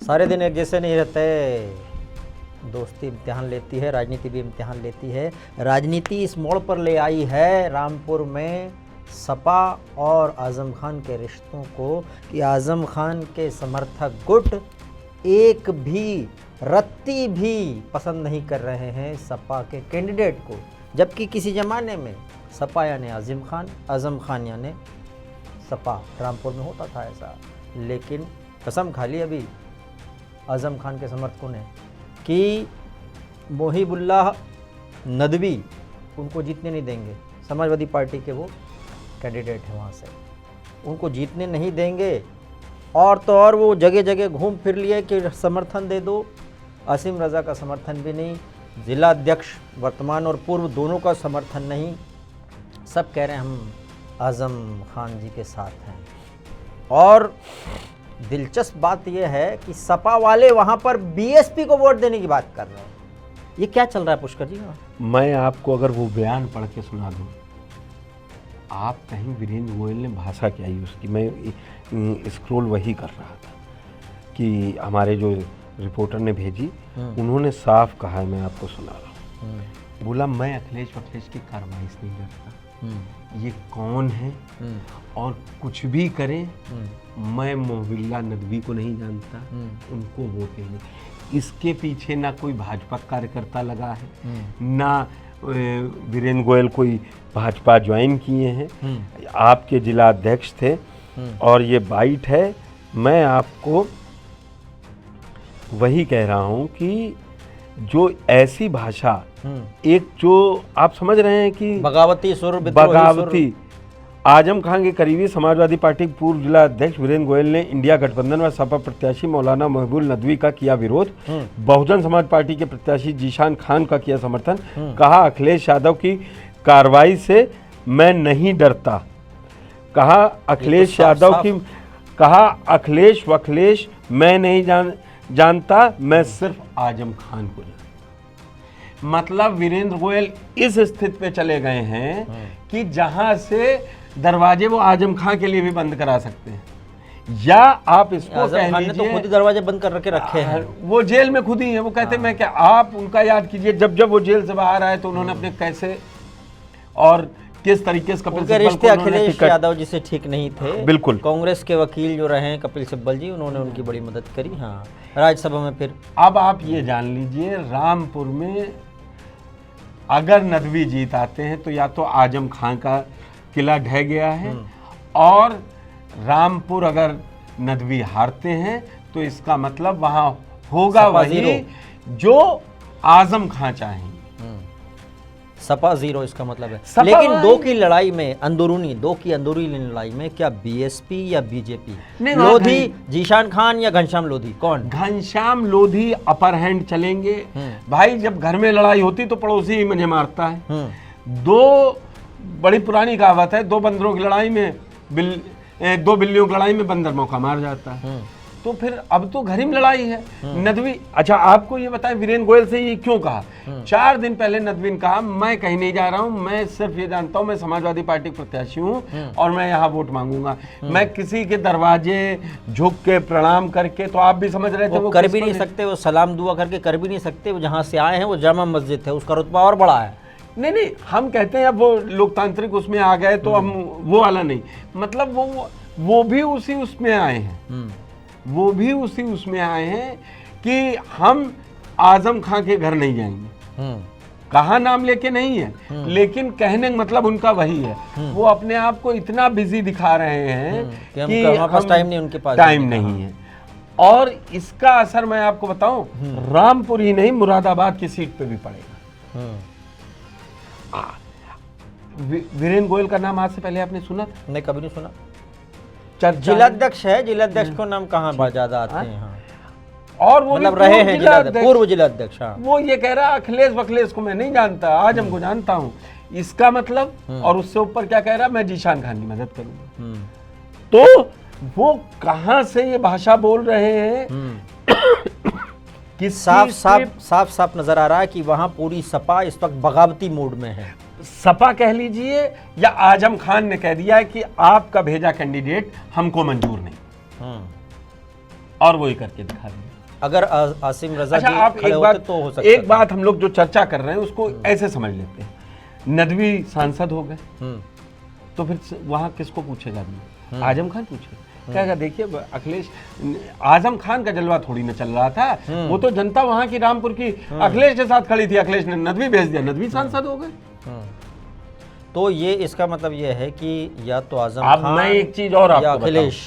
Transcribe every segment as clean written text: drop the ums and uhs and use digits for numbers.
सारे दिन एक जैसे नहीं रहते। दोस्ती इम्तिहान लेती है, राजनीति भी इम्तिहान लेती है। राजनीति इस मोड़ पर ले आई है रामपुर में सपा और आज़म खान के रिश्तों को कि आज़म खान के समर्थक गुट एक भी रत्ती भी पसंद नहीं कर रहे हैं सपा के कैंडिडेट को, जबकि किसी ज़माने में सपा यानी आज़म खान यानी सपा, रामपुर में होता था ऐसा। लेकिन कसम खा ली अभी आज़म खान के समर्थकों ने कि मोहिबुल्लाह नदवी उनको जीतने नहीं देंगे। समाजवादी पार्टी के वो कैंडिडेट हैं, वहाँ से उनको जीतने नहीं देंगे। और तो और वो जगह जगह घूम फिर लिए कि समर्थन दे दो। आसिम रज़ा का समर्थन भी नहीं, जिला अध्यक्ष वर्तमान और पूर्व दोनों का समर्थन नहीं। सब कह रहे हैं हम आज़म खान जी के साथ हैं। और दिलचस्प बात यह है कि सपा वाले वहाँ पर बीएसपी को वोट देने की बात कर रहे हैं। ये क्या चल रहा है पुष्कर जी? मैं आपको अगर वो बयान पढ़ के सुना दूँ, आप कहीं वीरेंद्र गोयल ने भाषा क्या ही उसकी, मैं स्क्रॉल वही कर रहा था कि हमारे जो रिपोर्टर ने भेजी, उन्होंने साफ कहा है, मैं आपको सुना रहा हूँ। बोला मैं अखिलेश की कार्रवाई से नहीं डरता, ये कौन है और कुछ भी करें, मैं मोहिबुल्लाह नदवी को नहीं जानता, उनको वोट नहीं। इसके पीछे ना कोई भाजपा कार्यकर्ता लगा है, ना वीरेंद्र गोयल कोई भाजपा ज्वाइन किए हैं, आपके जिला अध्यक्ष थे। और ये बाइट है, मैं आपको वही कह रहा हूं कि जो ऐसी भाषा, एक जो आप समझ रहे हैं कि बगावती आजम खान के करीबी समाजवादी पार्टी के पूर्व जिला अध्यक्ष वीरेंद्र गोयल ने इंडिया गठबंधन व सपा प्रत्याशी मौलाना मोहिबुल नदवी का किया विरोध, बहुजन समाज पार्टी के प्रत्याशी जीशान खान का किया समर्थन। कहा अखिलेश यादव की कार्रवाई से मैं नहीं डरता। कहा अखिलेश यादव की, कहा अखिलेश मैं नहीं जानता, मैं सिर्फ आजम खान को जानता। मतलब वीरेंद्र गोयल इस स्थिति पे चले गए हैं कि जहां से दरवाजे वो आजम खान के लिए भी बंद करा सकते हैं, या आप इसको कह लीजिए तो खुद ही दरवाजे बंद कर रखे हैं। वो जेल में खुद ही है। वो कहते हैं मैं क्या, आप उनका याद कीजिए, जब वो जेल से बाहर आए तो उन्होंने अपने कैसे और किस तरीके से कपिल सिब्बल रिश्ते अखिलेश यादव जी से ठीक नहीं थे। बिल्कुल। कांग्रेस के वकील जो रहे कपिल सिब्बल जी, उन्होंने उनकी बड़ी मदद करी। हाँ, राज्यसभा में फिर अब आप ये जान लीजिए, रामपुर में अगर नदवी जीत आते हैं तो या तो आजम खान का किला ढह गया है, और रामपुर अगर नदवी हारते हैं तो इसका मतलब वहां होगा वही जो आजम खान चाहेंगे। सपा जीरो इसका मतलब है। लेकिन दो की अंदरूनी लड़ाई में क्या बीएसपी या बीजेपी, लोधी जीशान खान या घनश्याम लोधी, कौन? घनश्याम लोधी अपर हैंड चलेंगे। भाई जब घर में लड़ाई होती तो पड़ोसी ही मुझे मारता है। दो बड़ी पुरानी कहावत है, दो बंदरों की लड़ाई में दो बिल्लियों की लड़ाई में बंदर मौका मार जाता है। तो फिर अब तो घर ही में लड़ाई है। नदवी, अच्छा आपको ये बताएं वीरेंद्र गोयल से ये क्यों कहा? 4 दिन पहले नदवी ने कहा मैं कहीं नहीं जा रहा हूं, मैं सिर्फ ये जानता हूं मैं समाजवादी पार्टी प्रत्याशी हूं और मैं यहाँ वोट मांगूंगा। मैं किसी के दरवाजे झुक के प्रणाम करके, तो आप भी समझ रहे थे वो कर भी नहीं सकते, वो सलाम दुआ करके कर भी नहीं सकते। वो जहाँ से आए हैं वो जामा मस्जिद है, उसका रुतबा और बड़ा है। नहीं, हम कहते हैं अब वो लोकतांत्रिक उसमें आ गए तो हम वो वाला नहीं, मतलब वो भी उसी उसमें आए हैं, वो भी उसी उसमें आए हैं कि हम आजम खान के घर नहीं जाएंगे। कहा नाम लेके नहीं है, लेकिन कहने का मतलब उनका वही है। वो अपने आप को इतना बिजी दिखा रहे हैं कि हमारे पास टाइम नहीं, उनके पास टाइम नहीं है। और इसका असर मैं आपको बताऊं, रामपुर ही नहीं मुरादाबाद की सीट पे भी पड़ेगा। वीरेंद्र गोयल का नाम आज से पहले आपने सुना था? नहीं, कभी नहीं सुना। जिलाध्यक्ष है, जिलाध्यक्ष को नाम कहाँ ज्यादा आते हैं। और वो मतलब रहे हैं पूर्व जिलाध्यक्ष। वो ये कह रहा अखिलेश को मैं नहीं जानता, आजम को जानता हूँ। इसका मतलब, और उससे ऊपर क्या कह रहा, मैं जीशान खान की मदद करूंगा। तो वो कहां से ये भाषा बोल रहे हैं कि साफ नजर आ रहा है कि वहां पूरी सपा इस वक्त बगावती मूड में है। सपा कह लीजिए या आजम खान ने कह दिया है कि आपका भेजा कैंडिडेट हमको मंजूर नहीं। और वही करके दिखा देंगे। अगर आसिम रजा अच्छा, जी आप खड़े होते तो हो सकता एक बात हम लोग जो चर्चा कर रहे हैं उसको ऐसे समझ लेते हैं, नदवी सांसद हो गए तो फिर वहां किसको पूछेगा आदमी? आजम खान पूछेगा, कहेगा देखिए अखिलेश, आजम खान का जलवा थोड़ी ना चल रहा था, वो तो जनता वहां की रामपुर की अखिलेश के साथ खड़ी थी, अखिलेश ने नदवी भेज दिया, नदवी सांसद हो गए। तो ये इसका मतलब ये है कि या तो आजम अब खान मैं एक चीज और या आपको अखिलेश।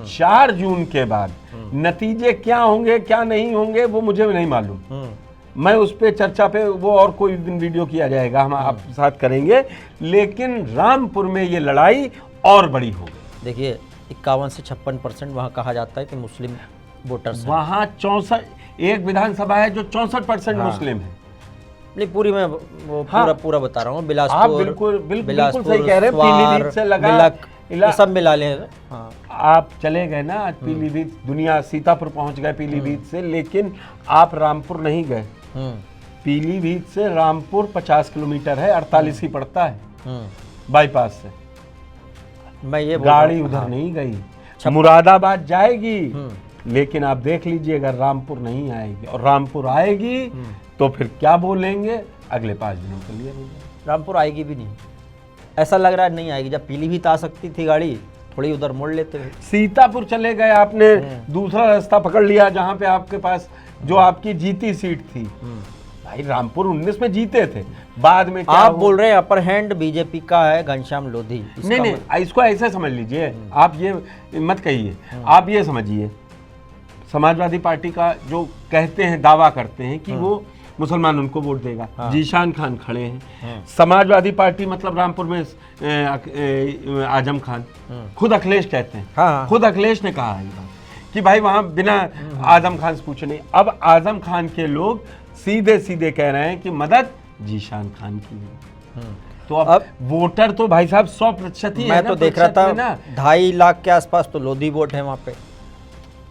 4 जून के बाद नतीजे क्या होंगे क्या नहीं होंगे वो मुझे नहीं मालूम, मैं उस पे चर्चा पे वो और कोई दिन वीडियो किया जाएगा, हम आपके साथ करेंगे, लेकिन रामपुर में ये लड़ाई और बड़ी होगी। देखिए 51 से 56% वहाँ कहा जाता है कि मुस्लिम वोटर्स हैं। वहाँ 64, एक विधानसभा है जो 64% मुस्लिम है। नहीं पूरी मैं वो पूरा बता रहा हूँ, बिलासपुर, आप बिल्कुल सही कह रहे हैं, पीलीभीत से लगा ये सब मिला ले। हाँ। आप चले गए ना आज पीलीभीत, दुनिया सीतापुर पहुंच गए पीलीभीत से, लेकिन आप रामपुर नहीं गए। पीलीभीत से रामपुर 50 किलोमीटर है, 48 ही पड़ता है बाईपास से। मैं ये गाड़ी उधर नहीं गई, मुरादाबाद जाएगी, लेकिन आप देख लीजिए अगर रामपुर नहीं आएगी और रामपुर आएगी तो फिर क्या बोलेंगे अगले 5 दिनों के लिए। रामपुर आएगी भी नहीं, ऐसा लग रहा है नहीं आएगी। जब पीलीभीत आ सकती थी गाड़ी, थोड़ी उधर मोड़ लेते हुए। सीतापुर चले गए, आपने दूसरा रास्ता पकड़ लिया जहां पे आपके पास जो आपकी जीती सीट थी। भाई रामपुर 19 में जीते थे, बाद में क्या आप बोल रहे हैं अपर हैंड बीजेपी का है घनश्याम लोधी। नहीं, इसको ऐसे समझ लीजिए, आप ये मत कहिए, आप ये समझिए, समाजवादी पार्टी का जो कहते हैं, दावा करते हैं कि वो मुसलमान उनको वोट देगा। जीशान खान खड़े हैं, समाजवादी पार्टी मतलब रामपुर में आजम खान, खुद अखिलेश कहते हैं, खुद अखिलेश ने कहा है कि भाई वहां बिना आजम खान से पूछे नहीं। अब आजम खान के लोग सीधे सीधे कह रहे हैं कि मदद जीशान खान की है। तो अब वोटर तो भाई साहब 100% ही है। मैं तो देख रहा था 2.5 लाख के आसपास तो लोधी वोट है वहाँ पे।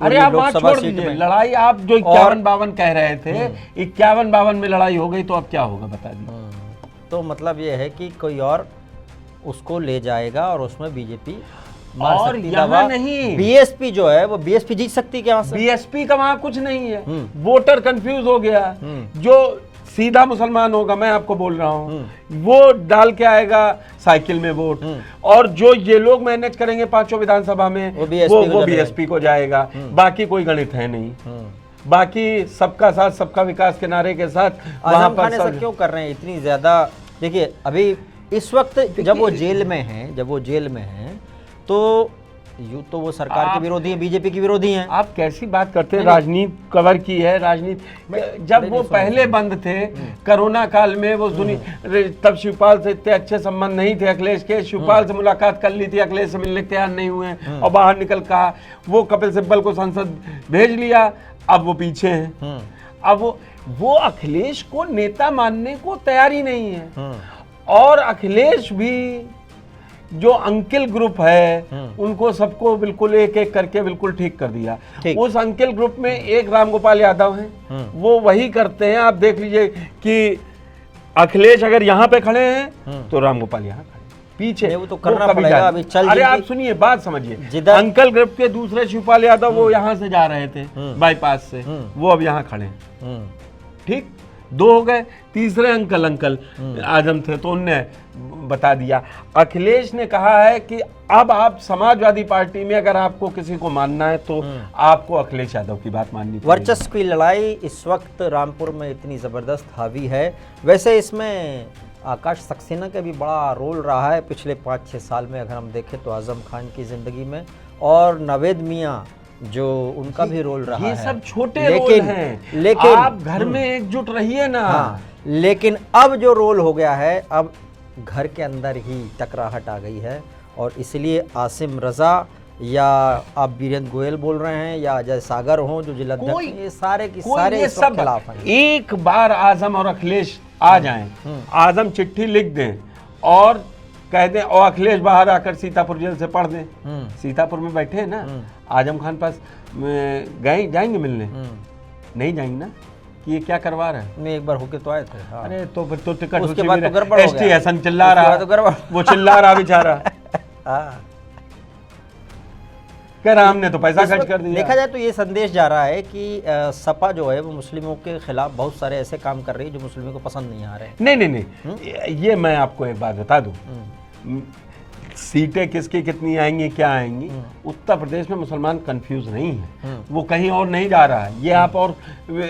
अरे आप वहाँ छोड़ दीजिए लड़ाई, आप जो 51-52 कह रहे थे, 51-52 में लड़ाई हो गई तो अब क्या होगा बता दीजिए। तो मतलब ये है कि कोई और उसको ले जाएगा और उसमें बीजेपी और यहाँ नहीं, बीएसपी जो है वो बीएसपी जीत सकती है क्या वहाँ से? बीएसपी का वहाँ कुछ नहीं है, वोटर कंफ्यूज हो गया। जो सीधा मुसलमान होगा, मैं आपको बोल रहा हूँ, वो डाल के आएगा साइकिल में वोट, और जो ये लोग मैनेज करेंगे 5 विधानसभा में वो बीएसपी को जाएगा। बाकी कोई गणित है नहीं, बाकी सबका साथ सबका विकास के नारे के साथ वहां पर ऐसा क्यों कर रहे हैं इतनी ज्यादा? देखिए अभी इस वक्त जब वो जेल में हैं, तो यूँ तो वो सरकार के विरोधी हैं, बीजेपी के विरोधी हैं। आप कैसी बात करते हैं? राजनीति कवर की है, राजनीति जब वो पहले बंद थे कोरोना काल में, वो सुनी तब शिवपाल से इतने अच्छे संबंध नहीं थे अखिलेश के, शिवपाल से मुलाकात कर ली थी, अखिलेश से मिलने तैयार नहीं हुए और बाहर निकल कहा, वो कपिल सिब्बल को संसद भेज लिया, अब वो पीछे हैं। अब वो अखिलेश को नेता मानने को तैयार ही नहीं है। और अखिलेश भी जो अंकिल ग्रुप है उनको सबको बिल्कुल एक एक करके बिल्कुल ठीक कर दिया। उस अंकिल ग्रुप में एक रामगोपाल यादव हैं, वो वही करते हैं। आप देख लीजिए कि अखिलेश अगर यहाँ पे खड़े हैं तो रामगोपाल यहाँ खड़े पीछे, वो तो करना पड़ेगा अभी। चल अरे आप सुनिए, बात समझिए, अंकल ग्रुप के दूसरे शिवपाल यादव वो यहाँ से जा रहे थे बाईपास से, वो अब यहाँ खड़े हैं। ठीक, 2 हो गए, तीसरे अंकल आजम थे तो उनने बता दिया। अखिलेश ने कहा है कि अब आप समाजवादी पार्टी में अगर आपको किसी को मानना है तो आपको अखिलेश यादव की बात माननी पड़ेगी। वर्चस्व की लड़ाई इस वक्त रामपुर में इतनी जबरदस्त हावी है। वैसे इसमें आकाश सक्सेना का भी बड़ा रोल रहा है पिछले 5-6 साल में, अगर हम देखें तो आजम खान की जिंदगी में, और नवेद मियाँ जो उनका भी रोल रहा है। ये सब छोटे रोल हैं, लेकिन आप घर में एकजुट रहिए ना। लेकिन अब जो रोल हो गया है, अब घर के अंदर ही टकराहट आ गई है, और इसलिए आसिम रजा या आप बीरेंद्र गोयल बोल रहे हैं या अजय सागर हों जो जिलाध्यक्ष, ये सारे के सारे सब खिलाफ हैं। एक बार आजम और अखिलेश आ जाएं, आजम चिट्ठी लिख दें और कह दें, और अखिलेश बाहर आकर सीतापुर जेल से पढ़ दें, सीतापुर में बैठे हैं ना, आजम खान पास जाएंगे मिलने? नहीं जाएंगे ना, कि ये क्या करवा रहा है? नहीं, एक बार होके तो आए थे। हाँ। अरे तो फिर तो टिकट उसके बाद तो गड़बड़ हो गया। हसन चिल्ला रहा, वो चिल्ला रहा बेचारा। कह रहा हमने तो पैसा खर्च कर दिया। देखा जाए तो ये संदेश जा रहा है कि सपा जो है वो मुस्लिमों के खिलाफ बहुत सारे ऐसे काम कर रही है जो मुस्लिमों को पसंद नहीं आ रहे। नहीं, ये मैं आपको एक बात बता दूं, सीटें किसकी कितनी आएंगी, क्या आएंगी, उत्तर प्रदेश में मुसलमान कंफ्यूज नहीं है, वो कहीं और नहीं जा रहा है, ये आप और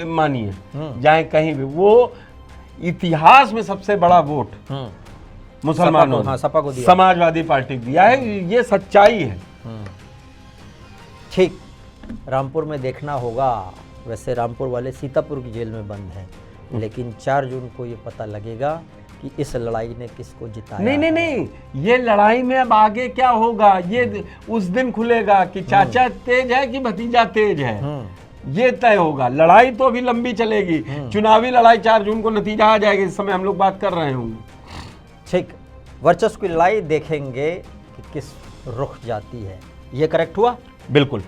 मानिए, जाए कहीं भी, वो इतिहास में सबसे बड़ा वोट मुसलमानों ने सपा को दिया, समाजवादी पार्टी को दिया है, ये सच्चाई है। ठीक, रामपुर में देखना होगा। वैसे रामपुर वाले सीतापुर की जेल में बंद है, लेकिन 4 जून को ये पता लगेगा कि इस लड़ाई ने किसको जिताया। नहीं, ये लड़ाई में अब आगे क्या होगा, ये उस दिन खुलेगा कि चाचा तेज है कि भतीजा तेज है, ये तय होगा। लड़ाई तो अभी लंबी चलेगी, चुनावी लड़ाई 4 जून को नतीजा आ जाएगा, इस समय हम लोग बात कर रहे होंगे। ठीक, वर्चस्व की लड़ाई देखेंगे कि किस रुख जाती है। ये करेक्ट हुआ? बिल्कुल।